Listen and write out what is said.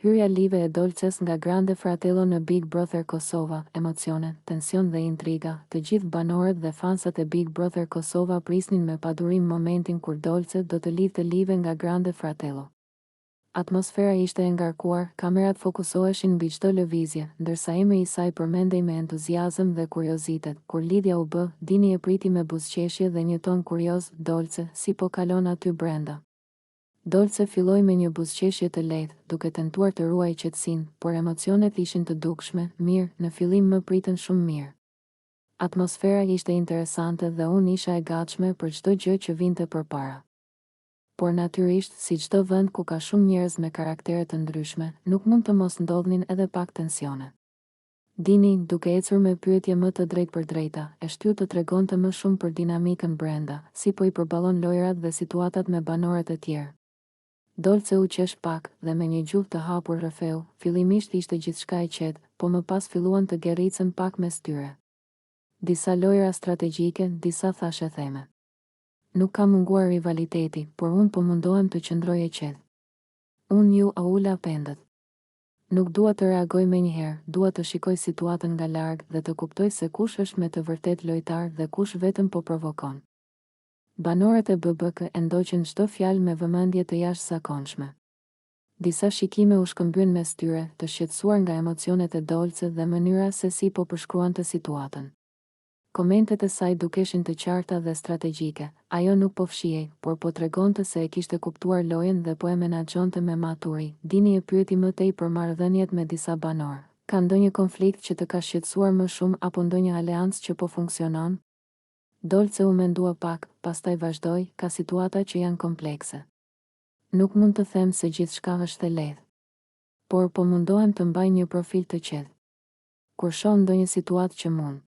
Hyrja live e Dolces nga Grande Fratello në Big Brother Kosova, emocione, tension dhe intriga, të gjithë banorët dhe fansat e Big Brother Kosova prisnin me padurim momentin kur Dolce do të lidhte live nga Grande Fratello. Atmosfera ishte e ngarkuar, kamerat fokusoheshin mbi çdo lëvizje, ndërsa emri i saj përmendej me entuziazëm dhe kuriozitet. Kur lidhja u bë, Dini e priti me buzëqeshje dhe një ton kurioz, Dolce, si po kalon aty brenda. Dolce filloi me një buzëqeshje të lehtë, duke tentuar të ruajë qetësinë, por emocionet ishin të dukshme. Mirë, në fillim më pritën shumë mirë. Atmosfera ishte interesante dhe unë isha e gatshme për çdo gjë që vinte përpara. Por natyrisht, si çdo vend ku ka shumë njerëz me karaktere të ndryshme, nuk mund të mos ndodhnin edhe pak tensione. Dini, duke ecur me pyetje më të drejtpërdrejta, e shtyu të tregonte më shumë për dinamikën brenda, si po i përballon lojrat dhe situatat me banorët e tjerë. Dolce u qesh pak dhe me një gjuhë të hapur rrëfeu, fillimisht ishte gjithçka e qetë, po më pas filluan të gerricën pak mes tyre. Disa lojra strategjike, disa thashe theme. Nuk ka munguar rivaliteti, por unë po mundohem të qëndroj e qetë. Unë ju a ula pendët. Nuk dua të reagoj menjëherë, dua të shikoj situatën nga larg dhe të kuptoj se kush është me të vërtet lojtar dhe kush vetëm po provokon. Banorët e BBK e ndoqën çdo fjalë me vëmendje të jashtëzakonshme. Disa shikime u shkëmbyen mes tyre, të shqetësuar nga emocionet e Dolce dhe mënyra se si po përshkruante situatën. Komentet e saj dukeshin të qarta dhe strategjike, ajo nuk po fshihej, por po tregonte se e kishte kuptuar lojën dhe po e menaxhonte me maturi. Dini e pyeti më tej për marrëdhëniet me disa banorë. Ka ndonjë konflikt që të ka shqetësuar më shumë apo ndonjë aleancë që po funksionon? Dolce u mendua pak, pastaj vazhdoi, ka situata që janë komplekse. Nuk mund të them se gjithçka është e lehtë, por po mundohem të mbaj një profil të qetë. Kur shoh ndonjë situatë që mund